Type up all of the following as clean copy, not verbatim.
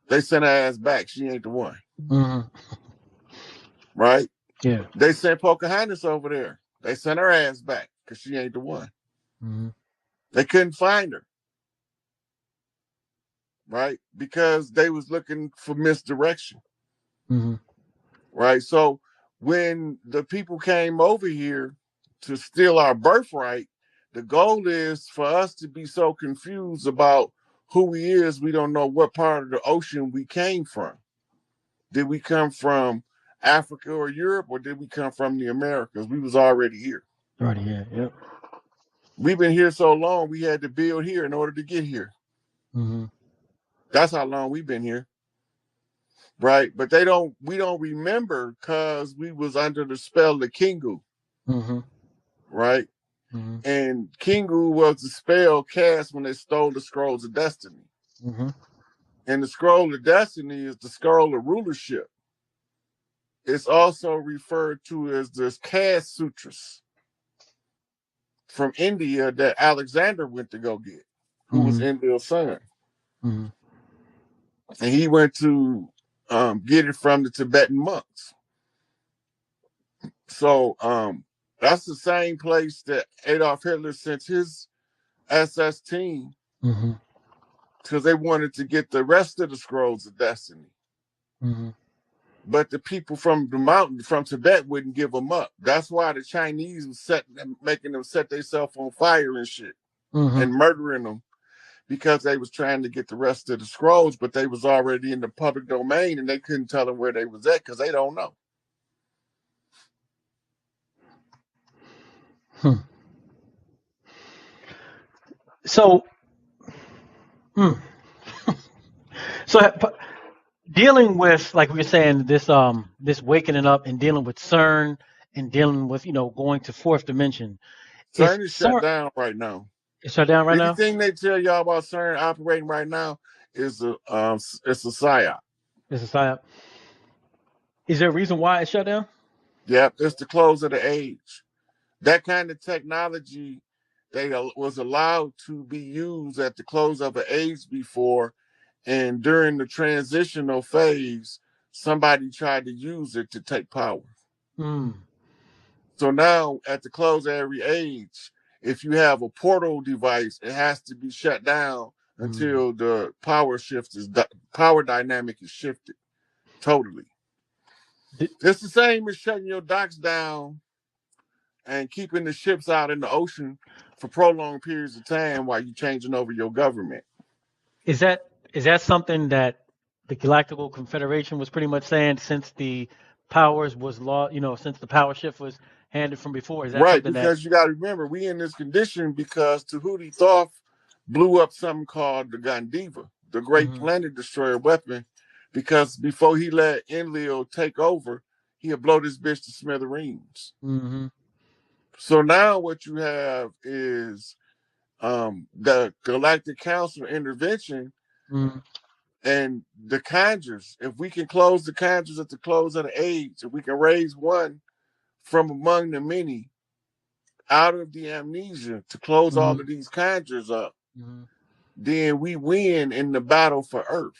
They sent her ass back. She ain't the one. Mm-hmm. Right? Yeah. They sent Pocahontas over there. They sent her ass back because she ain't the one. Mm-hmm. They couldn't find her. Right? Because they was looking for misdirection. Mm-hmm. Right? So when the people came over here to steal our birthright, the goal is for us to be so confused about who we is, we don't know what part of the ocean we came from. Did we come from Africa or Europe, or did we come from the Americas? We was already here. Already here. Yep. We've been here so long, we had to build here in order to get here. Mm-hmm. That's how long we've been here. Right? But we don't remember because we was under the spell of Kingu. Mm-hmm. Right? Mm-hmm. And Kingu was the spell cast when they stole the scrolls of destiny. Mm-hmm. And the scroll of destiny is the scroll of rulership. It's also referred to as the caste sutras from India that Alexander went to go get, who was Enlil's son. Mm-hmm. And he went to get it from the Tibetan monks. So that's the same place that Adolf Hitler sent his SS team because they wanted to get the rest of the scrolls of destiny. Mm-hmm. But the people from the mountain, from Tibet, wouldn't give them up. That's why the Chinese was making them set themselves on fire and shit and murdering them because they was trying to get the rest of the scrolls, but they was already in the public domain and they couldn't tell them where they was at because they don't know. So, so dealing with, like we were saying, this waking up and dealing with CERN and dealing with going to fourth dimension. Is CERN is shut CERN down right now. it's shut down right now? Anything they tell y'all about CERN operating right now is it's a psyop. It's a psyop. Is there a reason why it's shut down? Yep, it's the close of the age. That kind of technology they was allowed to be used at the close of an age before, and during the transitional phase, somebody tried to use it to take power. So now, at the close of every age, if you have a portal device, it has to be shut down until the power dynamic is shifted totally. It's the same as shutting your docks down and keeping the ships out in the ocean for prolonged periods of time while you're changing over your government. Is that something that the Galactical Confederation was pretty much saying since the powers was law, since the power shift was handed from before? Is that Right, something that? because you got to remember, we in this condition because Tahuti Thoth blew up something called the Gandiva, the great planet destroyer weapon, because before he let Enlil take over, he'd blow this bitch to smithereens. So now what you have is the Galactic Council intervention and the conjures. If we can close the conjures at the close of the age, if we can raise one from among the many out of the amnesia to close all of these conjures up, then we win in the battle for Earth.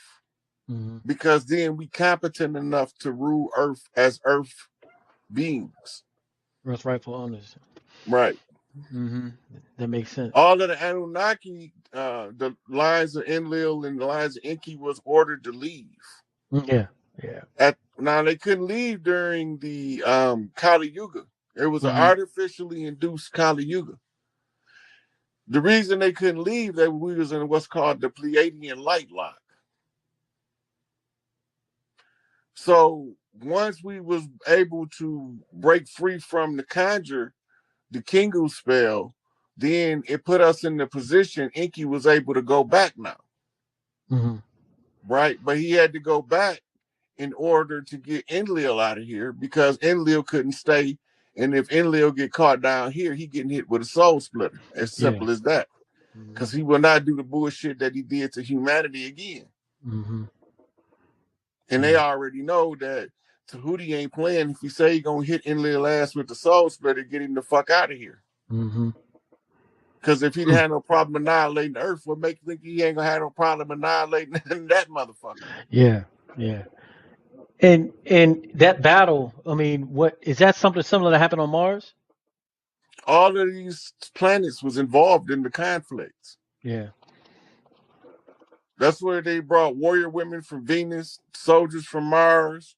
Because then we competent enough to rule Earth as Earth beings. Earth's rightful owners. Right. That makes sense. All of the Anunnaki, the lines of Enlil and the lines of Enki was ordered to leave. Yeah. Now they couldn't leave during the Kali Yuga. It was an artificially induced Kali Yuga. The reason they couldn't leave, that we was in what's called the Pleiadian light lock. So once we was able to break free from the conjure, the Kingu spell, then it put us in the position Enki was able to go back now. Right? But he had to go back in order to get Enlil out of here because Enlil couldn't stay. And if Enlil get caught down here, he getting hit with a soul splitter. As simple as that. Because he will not do the bullshit that he did to humanity again. And they already know that Tahuti ain't playing. If he say he gonna hit Enlil ass with the soul splitter, get him the fuck out of here. Because if he had no problem annihilating the Earth, what make you think he ain't gonna have no problem annihilating that motherfucker? Yeah, yeah. And that battle, I mean, what is that something similar that happened on Mars? All of these planets was involved in the conflicts. Yeah. That's where they brought warrior women from Venus, soldiers from Mars,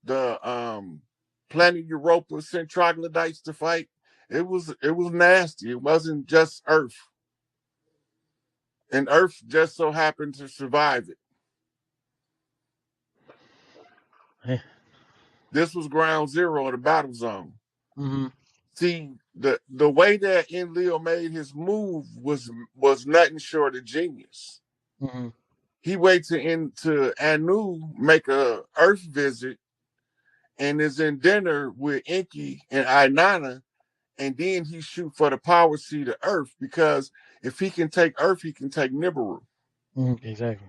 the planet Europa sent troglodytes to fight. It was nasty. It wasn't just Earth. And Earth just so happened to survive it. Yeah. This was ground zero of the battle zone. Mm-hmm. See, the way that Enlil made his move was nothing short of genius. Mm-hmm. He waits to Anu make a Earth visit and is in dinner with Enki and Ainana, and then he shoot for the power seat of Earth, because if he can take Earth, he can take Nibiru. Mm-hmm. Exactly.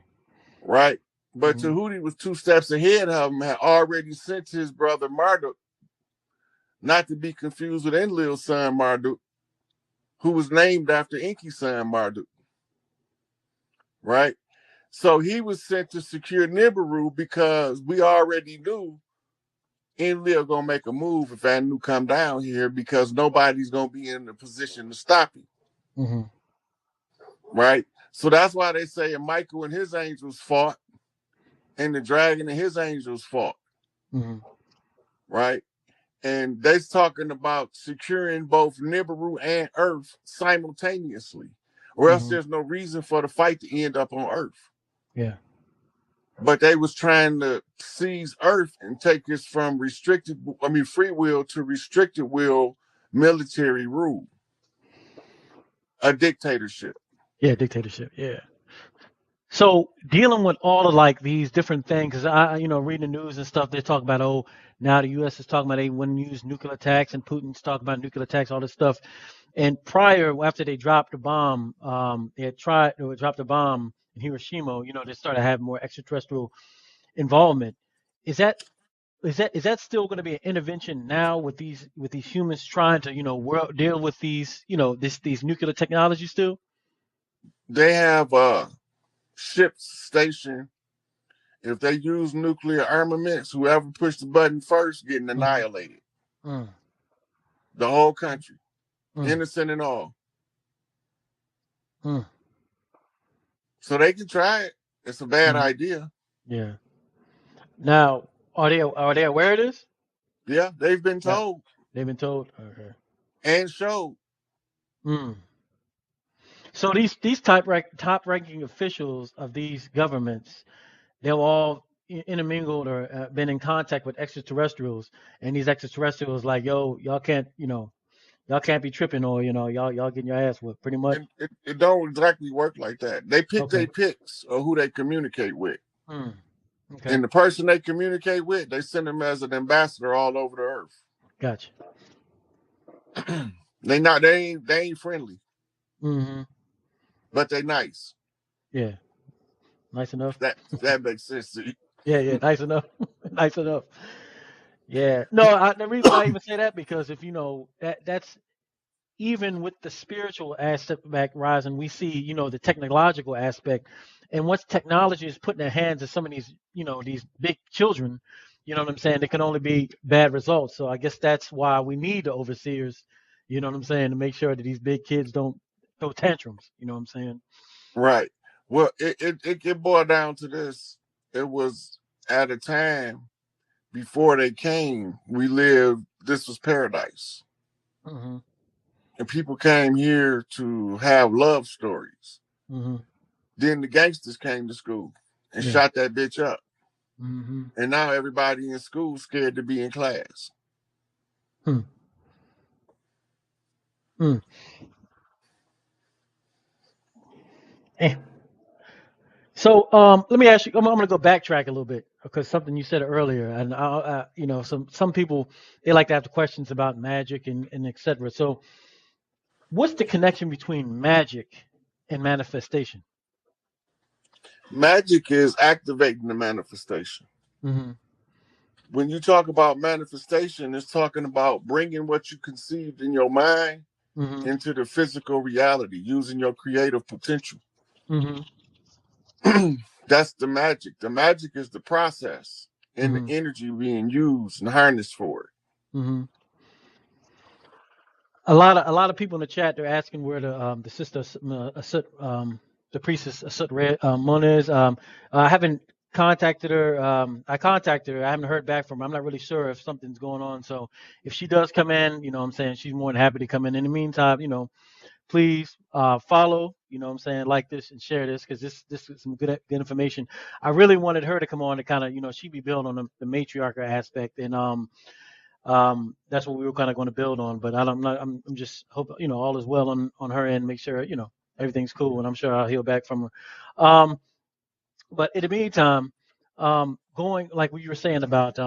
Right? But Mm-hmm. Tahuti was 2 steps ahead of him, had already sent his brother Marduk, not to be confused with Enlil's son Marduk, who was named after Enki's son Marduk. Right? So he was sent to secure Nibiru because we already knew Enlil gonna make a move if Anu come down here, because nobody's gonna be in a position to stop him. Mm-hmm. Right? So that's why they say Michael and his angels fought, and the dragon and his angels fought. Mm-hmm. Right? And they're talking about securing both Nibiru and Earth simultaneously, or else Mm-hmm. there's no reason for the fight to end up on Earth. Yeah. But they was trying to seize Earth and take us from free will to restricted will military rule, a dictatorship. Yeah. Dictatorship. Yeah. So dealing with all of like these different things, 'cause reading the news and stuff, they talk about, oh, now the U.S. is talking about they wouldn't use nuclear attacks, and Putin's talking about nuclear attacks, all this stuff. And prior, after they dropped the bomb, they dropped the bomb in Hiroshima. They started having more extraterrestrial involvement. Is that is that still going to be an intervention now with these humans trying to deal with these nuclear technologies still? They have ships stationed. If they use nuclear armaments, whoever pushed the button first getting Mm-hmm. annihilated. Mm, The whole country, mm, innocent and all. mm, So they can try it. It's a bad mm. idea. Yeah. Now, are they aware of this? Yeah, they've been Yeah. told They've been told. Okay. and showed. Mm. So these top ranking officials of these governments, they've all intermingled or been in contact with extraterrestrials, and these extraterrestrials like, yo, y'all can't be tripping, or y'all getting your ass whipped, pretty much. It don't exactly work like that. They pick Okay. their picks of who they communicate with. Mm. Okay. And the person they communicate with, they send them as an ambassador all over the earth. Gotcha. They ain't friendly, Mm-hmm. but they nice. Yeah. Nice enough. That makes sense to you. Yeah. Yeah. Nice enough. Nice enough. Yeah. No, the reason why I even say that, because if that's even with the spiritual aspect back rising, we see, the technological aspect. And once technology is put in the hands of some of these big children, you know what I'm saying, there can only be bad results. So I guess that's why we need the overseers, you know what I'm saying, to make sure that these big kids don't throw tantrums, you know what I'm saying? Right. Well, it boiled down to this. It was at a time before they came, this was paradise. Mm-hmm. And people came here to have love stories. Mm-hmm. Then the gangsters came to school and Yeah. shot that bitch up. Mm-hmm. And now everybody in school scared to be in class. Hmm. Hmm. Eh. So let me ask you. I'm going to go backtrack a little bit, because something you said earlier, and some people, they like to have the questions about magic and et cetera. So what's the connection between magic and manifestation? Magic is activating the manifestation. Mm-hmm. When you talk about manifestation, it's talking about bringing what you conceived in your mind into the physical reality using your creative potential. That's the magic. The magic is the process and the energy being used and harnessed for it. A lot of people in the chat, they're asking where the sister the priestess Asut Mon is. I haven't contacted her. I contacted her. I haven't heard back from her. I'm not really sure if something's going on. So if she does come in, you know what I'm saying, she's more than happy to come in. In the meantime, you know, please follow, you know what I'm saying, like this and share this, because this is some good information. I really wanted her to come on to kind of, you know, she be built on the matriarchal aspect, and that's what we were kind of going to build on. But I'm just hope, you know, all is well on her end. Make sure, you know, everything's cool, and I'm sure I'll hear back from her. But in the meantime, going like what you were saying about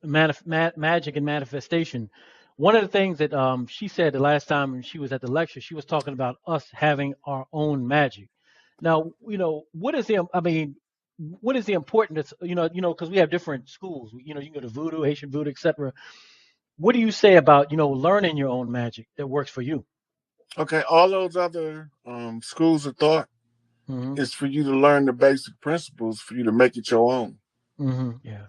magic and manifestation. One of the things that she said the last time she was at the lecture, she was talking about us having our own magic. Now, you know, what is the? I mean, what is the importance? You know, because we have different schools. You know, you can go to Voodoo, Haitian Voodoo, etc. What do you say about, you know, learning your own magic that works for you? Okay, all those other schools of thought is for you to learn the basic principles for you to make it your own. Yeah.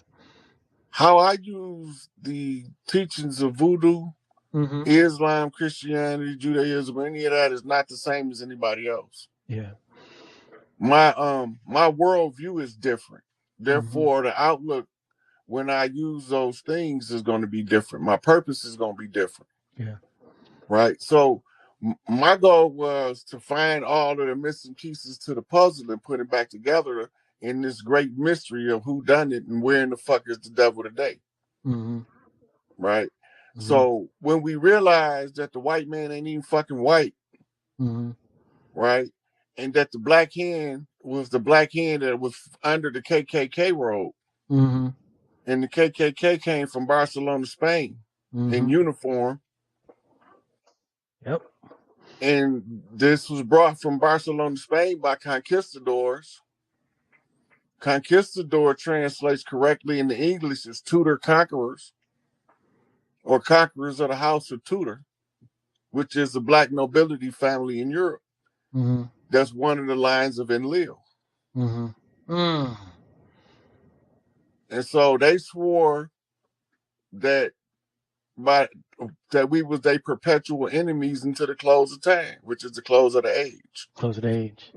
How I use the teachings of Voodoo, Islam, Christianity, Judaism, any of that is not the same as anybody else. Yeah. My worldview is different. Therefore, the outlook when I use those things is going to be different. My purpose is going to be different. Yeah. Right. So my goal was to find all of the missing pieces to the puzzle and put it back together in this great mystery of who done it and where in the fuck is the devil today. Right. So when we realized that the white man ain't even fucking white, right, and that the black hand was the black hand that was under the KKK robe, and the KKK came from Barcelona, Spain, in uniform. Yep. And this was brought from Barcelona, Spain by conquistadors. Conquistador translates correctly into English as Tudor conquerors, or conquerors of the House of Tudor, which is a black nobility family in Europe. That's one of the lines of Enlil. And so they swore that we was their perpetual enemies until the close of time, which is the close of the age. Close of the age.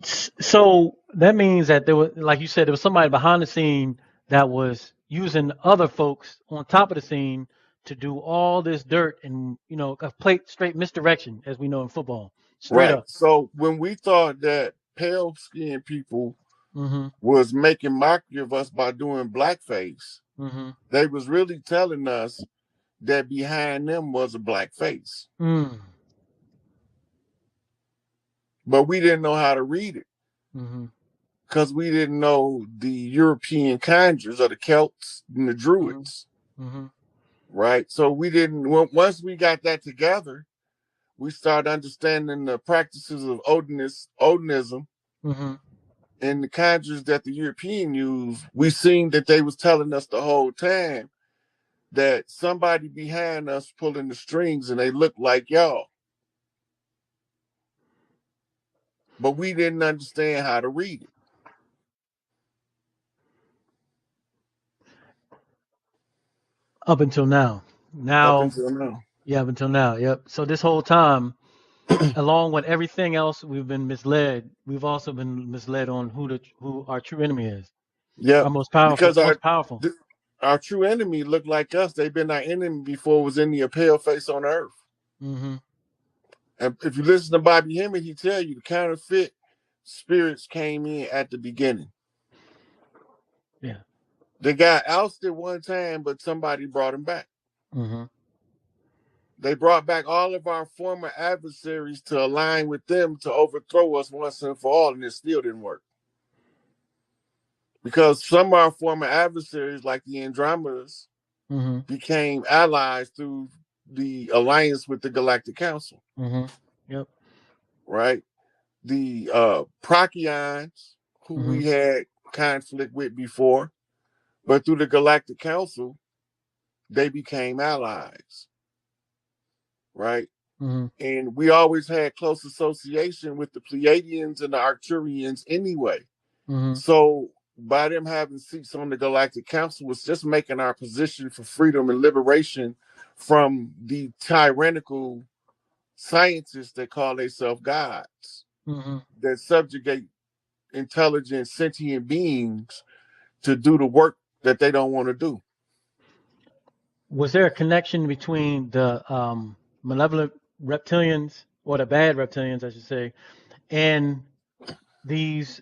So that means that there was, like you said, there was somebody behind the scene that was using other folks on top of the scene to do all this dirt and, you know, a straight misdirection, as we know in football. Straight Right. up. So when we thought that pale skinned people was making mockery of us by doing blackface, they was really telling us that behind them was a black face. But we didn't know how to read it. Because we didn't know the European conjurers or the Celts and the Druids. Right? So we didn't, once we got that together, we started understanding the practices of Odinism and the conjurers that the European used. We seen that they was telling us the whole time that somebody behind us pulling the strings and they look like y'all. But we didn't understand how to read it. Up until now. Up until now. Yeah, up until now. Yep. So this whole time, along with everything else, we've been misled. We've also been misled on who our true enemy is. Yeah. Our most powerful. Because our true enemy looked like us. They've been our enemy before it was any a pale face on earth. And if you listen to Bobby Hemmett, he tell you the counterfeit spirits came in at the beginning. Yeah. They got ousted one time, but somebody brought him back. They brought back all of our former adversaries to align with them to overthrow us once and for all, and it still didn't work. Because some of our former adversaries, like the Andromedas, became allies through the alliance with the Galactic Council. Yep. Right? The Procyon, who we had conflict with before, but through the Galactic Council, they became allies, right? Mm-hmm. And we always had close association with the Pleiadians and the Arcturians anyway. Mm-hmm. So by them having seats on the Galactic Council was just making our position for freedom and liberation from the tyrannical scientists that call themselves gods, Mm-hmm. that subjugate intelligent, sentient beings to do the work that they don't want to do. Was there a connection between the malevolent reptilians, or the bad reptilians, I should say, and these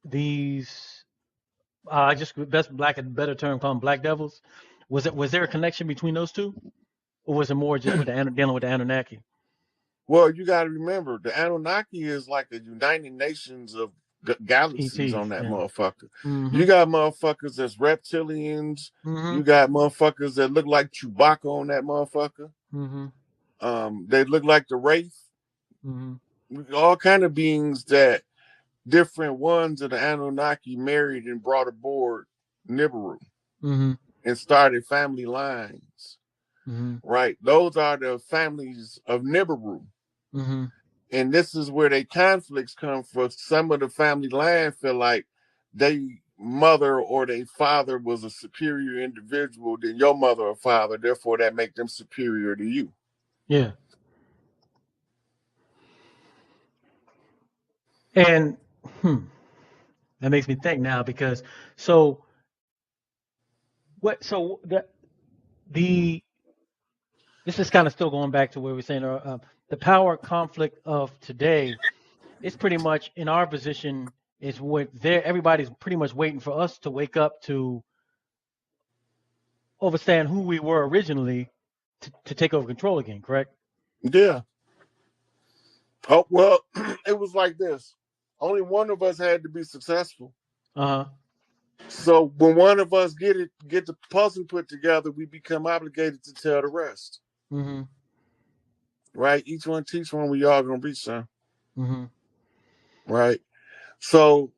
these I just best black and better term call them black devils? Was there a connection between those two, or was it more just with the dealing with the Anunnaki? Well, you got to remember, the Anunnaki is like a United Nations of galaxies ETs, on that yeah. motherfucker. Mm-hmm. You got motherfuckers that's reptilians. Mm-hmm. You got motherfuckers that look like Chewbacca on that motherfucker. Mm-hmm. They look like the Wraith. Mm-hmm. All kind of beings that different ones of the Anunnaki married and brought aboard Nibiru Mm-hmm. and started family lines. Mm-hmm. Right? Those are the families of Nibiru. Mm-hmm. And this is where they conflicts come from. Some of the family line feel like they mother or their father was a superior individual than your mother or father, therefore that make them superior to you. Yeah. And that makes me think now, because so what so the this is kind of still going back to where we're saying the power conflict of today is pretty much in our position is what everybody's pretty much waiting for us to wake up to understand who we were originally to take over control again, correct? Yeah. Oh, well, it was like this. Only one of us had to be successful. Uh-huh. So when one of us get the puzzle put together, we become obligated to tell the rest. Mm-hmm. Right? Each one teach one, we all gonna reach some. Mm-hmm. Right? So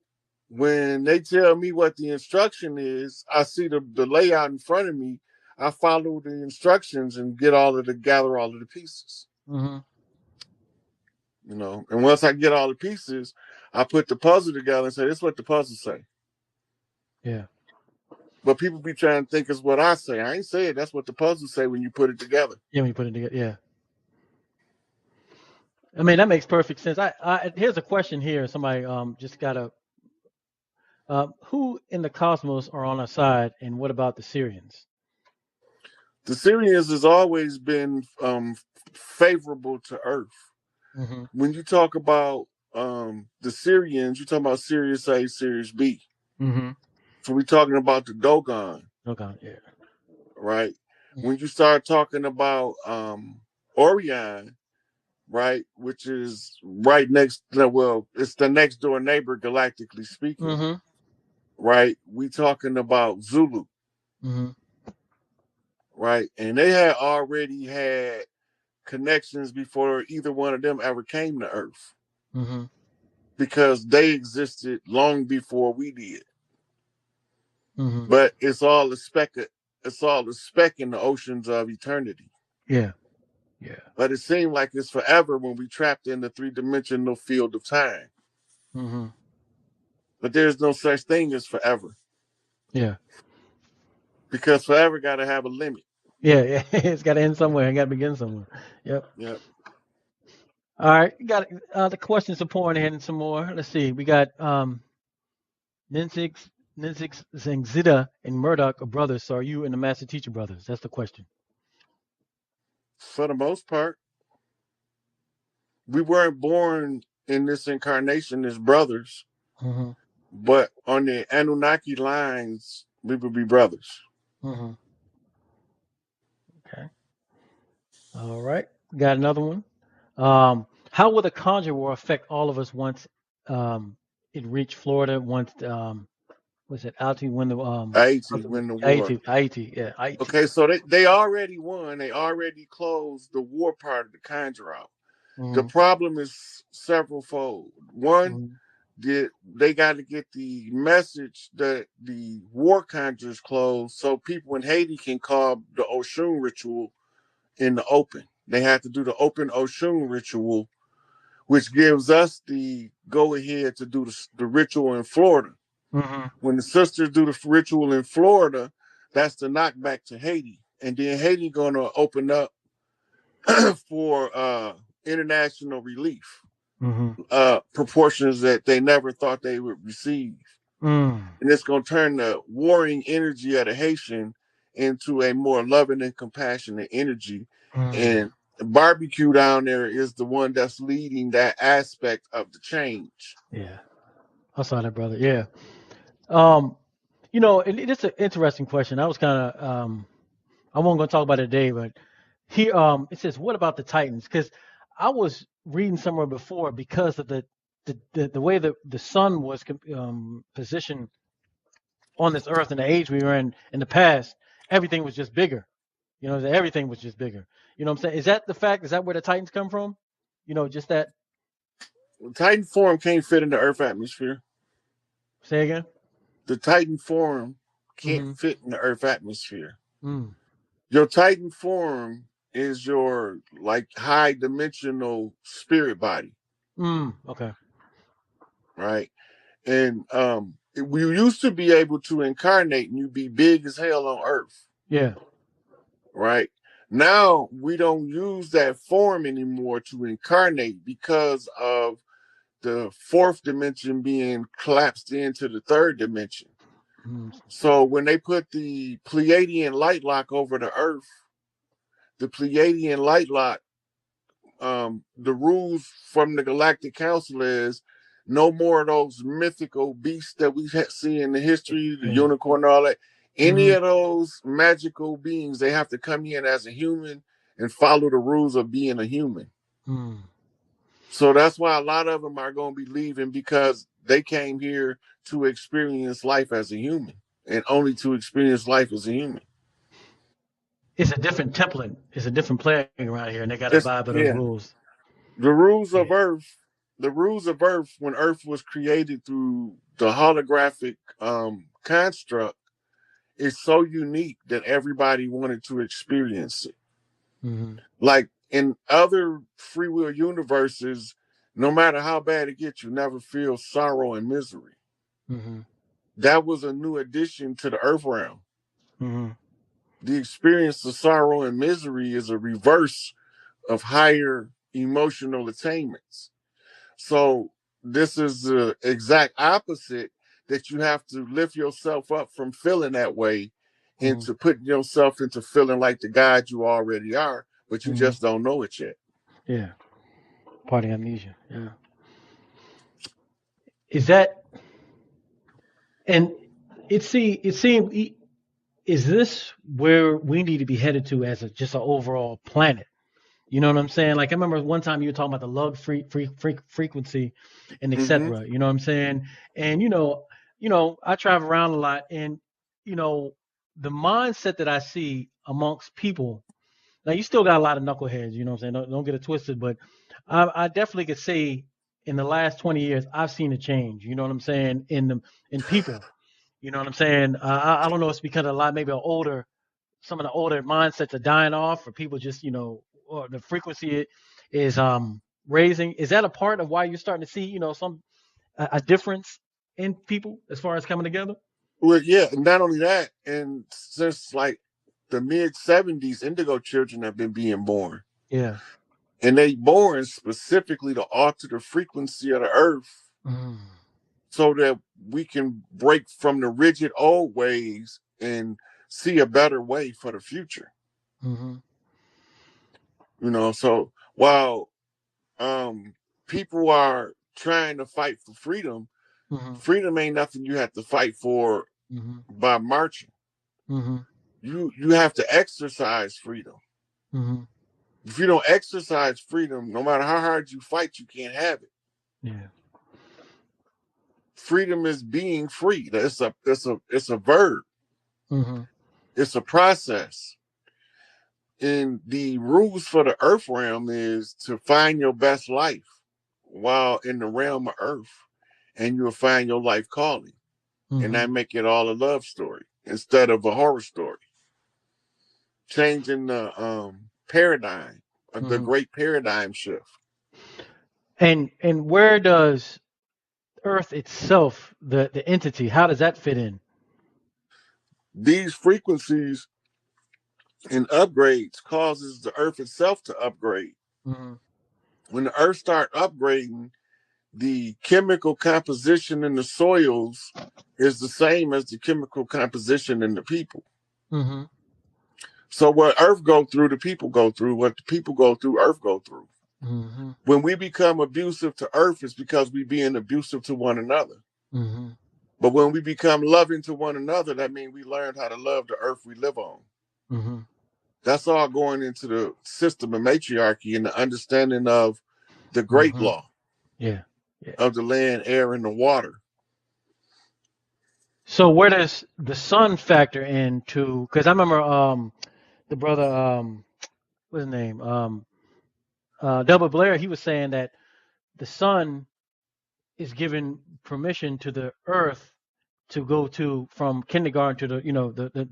when they tell me what the instruction is, I see the layout in front of me. I follow the instructions and gather all of the pieces. Mm-hmm. You know, and once I get all the pieces, I put the puzzle together and say, "This is what the puzzle say." Yeah. But people be trying to think it's what I say. I ain't say it. That's what the puzzle say when you put it together. Yeah, when you put it together. Yeah. I mean, that makes perfect sense. Here's a question here. Somebody just got a who in the cosmos are on our side, and what about the Syrians? The Syrians has always been favorable to Earth. Mm-hmm. When you talk about the Syrians, you're talking about Sirius A, Sirius B. Mm-hmm. So we're talking about the Dogon. Okay, yeah. Right? When you start talking about Orion, right, which is right next, well, it's the next door neighbor galactically speaking, Mm-hmm. right? We talking about Zulu, Mm-hmm. right? And they had already had connections before either one of them ever came to Earth, Mm-hmm. because they existed long before we did. Mm-hmm. But it's all a speck in the oceans of eternity. Yeah. Yeah. But it seemed like it's forever when we trapped in the three-dimensional field of time. Mm-hmm. But there's no such thing as forever, Yeah. because forever got to have a limit. Yeah. Yeah. It's got to end somewhere. It got to begin somewhere. Yep. Yep. All right. You got the questions are pouring in some more. Let's see. We got Ninsix, Zangzida, and Murdoch are brothers. So are you and the Master Teacher brothers? That's the question. For the most part, we weren't born in this incarnation as brothers, Mm-hmm. but on the Anunnaki lines, we would be brothers. Mm-hmm. Okay. All right. Got another one. How will the conjurer affect all of us once it reached Florida? Once was it Haiti when the Haiti win the war. Haiti, yeah, Haiti. Okay, so they already won. They already closed the war part of the conjure out. Mm-hmm. The problem is several fold. One, Mm-hmm. they got to get the message that the war conjures closed so people in Haiti can call the Oshun ritual in the open. They had to do the open Oshun ritual, which gives us the go ahead to do the ritual in Florida. Mm-hmm. When the sisters do the ritual in Florida, that's the knockback to Haiti. And then Haiti going to open up for international relief, proportions that they never thought they would receive. Mm. And it's going to turn the warring energy of the Haitian into a more loving and compassionate energy. Mm. And barbecue down there is the one that's leading that aspect of the change. Yeah, I saw that, brother. Yeah. Um, it's an interesting question. I was kind of I wasn't going to talk about it today, but here it says, what about the Titans? Because I was reading somewhere before because of the way the sun was positioned on this earth in the age we were in the past, everything was just bigger. Everything was just bigger. You know what I'm saying? Is that the fact? Is that where the Titans come from? Just that. Titan form can't fit in the Earth atmosphere. Say again. The Titan form can't Mm-hmm. fit in the Earth atmosphere. Mm. Your Titan form is your like high dimensional spirit body. Okay. Right? And we used to be able to incarnate and you be big as hell on Earth. Yeah. Right? Now we don't use that form anymore to incarnate because of the fourth dimension being collapsed into the third dimension. Mm. So when they put the Pleiadian light lock over the Earth, the Pleiadian light lock, the rules from the Galactic Council is no more of those mythical beasts that we see in the history, the Yeah. unicorn and all that. Any Mm-hmm. of those magical beings, they have to come in as a human and follow the rules of being a human. Mm. So that's why a lot of them are going to be leaving because they came here to experience life as a human and only to experience life as a human. It's a different template. It's a different playing around here, and they got to It's, abide by those yeah, rules. the rules Yeah. of Earth, when Earth was created through the holographic construct, is so unique that everybody wanted to experience it. Mm-hmm. Like in other free will universes, no matter how bad it gets, you never feel sorrow and misery. Mm-hmm. That was a new addition to the Earth realm. Mm-hmm. The experience of sorrow and misery is a reverse of higher emotional attainments. So this is the exact opposite, that you have to lift yourself up from feeling that way Mm-hmm. into putting yourself into feeling like the God you already are, but you Mm-hmm. just don't know it yet. Yeah. Party amnesia. Yeah. Is that and it seemed is this where we need to be headed to as just an overall planet? You know what I'm saying? Like I remember one time you were talking about the lug frequency and Mm-hmm. etc. You know what I'm saying? And I travel around a lot, and you know, the mindset that I see amongst people. Now you still got a lot of knuckleheads. You know what I'm saying? Don't get it twisted, but I definitely could say in the last 20 years I've seen a change. You know what I'm saying in people. You know what I'm saying? I don't know. It's because a lot maybe some of the older mindsets are dying off, or people just or the frequency is raising. Is that a part of why you're starting to see some a difference in people as far as coming together? Well, yeah, and not only that, and since like the mid '70s, indigo children have been being born, Yeah. and they born specifically to alter the frequency of the Earth Mm. so that we can break from the rigid old ways and see a better way for the future. Mm-hmm. So while people are trying to fight for freedom, Mm-hmm. freedom ain't nothing you have to fight for Mm-hmm. by marching. Mm-hmm. You have to exercise freedom. Mm-hmm. If you don't exercise freedom, no matter how hard you fight, you can't have it. Yeah. Freedom is being free. It's a verb. Mm-hmm. It's a process. And the rules for the earth realm is to find your best life while in the realm of earth. and you'll find your life calling. And Mm-hmm. that make it all a love story instead of a horror story. Changing the paradigm, the Mm-hmm. great paradigm shift. And where does Earth itself, the entity, how does that fit in? These frequencies and upgrades causes the Earth itself to upgrade. Mm-hmm. When the Earth start upgrading, the chemical composition in the soils is the same as the chemical composition in the people. Mm-hmm. So what Earth go through, the people go through. What the people go through, Earth go through. Mm-hmm. When we become abusive to Earth, it's because we being abusive to one another. Mm-hmm. But when we become loving to one another, that means we learned how to love the Earth we live on. Mm-hmm. That's all going into the system of matriarchy and the understanding of the great Mm-hmm. law Yeah. Yeah. of the land, air, and the water. So where does the sun factor into? Because I remember the brother what's his name Delbert Blair, he was saying that the sun is giving permission to the Earth to go to from kindergarten to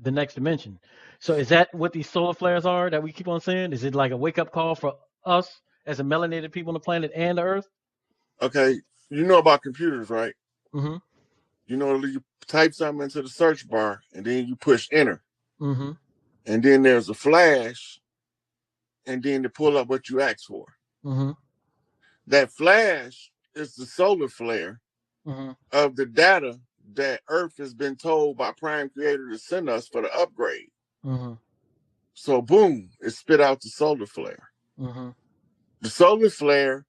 the next dimension. So is that what these solar flares are that we keep on saying? Is it like a wake up call for us as a melanated people on the planet and the Earth? Okay, you know about computers, right? Mm-hmm. You know, you type something into the search bar and then you push enter. Mm-hmm. And then there's a flash and then to pull up what you asked for. Mm-hmm. That flash is the solar flare Mm-hmm. of the data that Earth has been told by Prime Creator to send us for the upgrade. Mm-hmm. So boom, it spit out the solar flare. Mm-hmm. The solar flare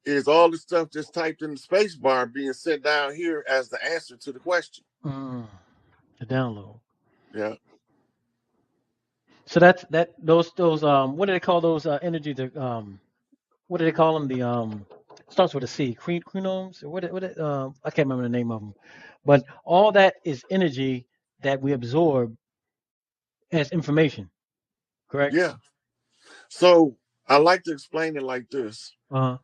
is all the stuff that's typed in the space bar being sent down here as the answer to the question. Mm. The download. Yeah. So that's those what do they call those energy what do they call them? The starts with a C, quinones, or I can't remember the name of them. But all that is energy that we absorb as information, correct? Yeah. So I like to explain it like this. Uh-huh.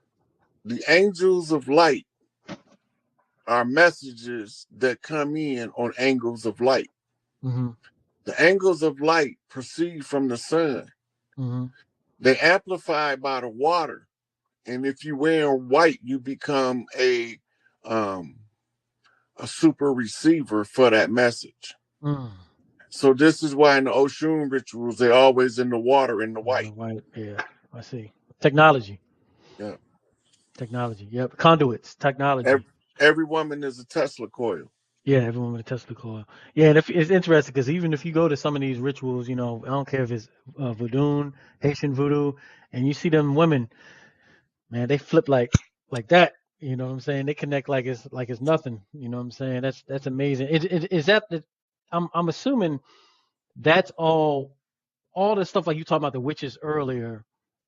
The angels of light are messages that come in on angles of light. Mm-hmm. The angles of light proceed from the sun. Mm-hmm. They amplify by the water. And if you wear white, you become um, a super receiver for that message. Mm. So this is why in the Oshun rituals, they're always in the water in the On the white. right, yeah, I see. Technology, Yeah. technology. Yep, conduits, Every, technology. every woman is a Tesla coil. Yeah, everyone with a Tesla coil. Yeah, and if it's interesting because even if you go to some of these rituals, I don't care if it's voodoo, Haitian voodoo, and you see them women, man, they flip like that. You know what I'm saying? They connect like it's nothing. You know what I'm saying? That's amazing. Is that the? I'm assuming that's all the stuff like you talked about the witches earlier,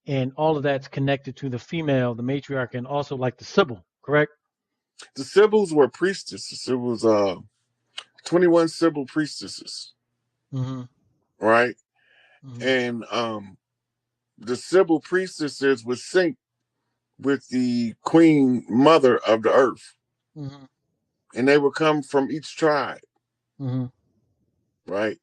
and all of that's connected to the female, the matriarch, and also like the Sybil, correct? The Sibyls were priestesses. It was 21 Sibyl priestesses, Mm-hmm. right? Mm-hmm. And the Sibyl priestesses would sync with the queen mother of the earth. Mm-hmm. And they would come from each tribe, Mm-hmm. right?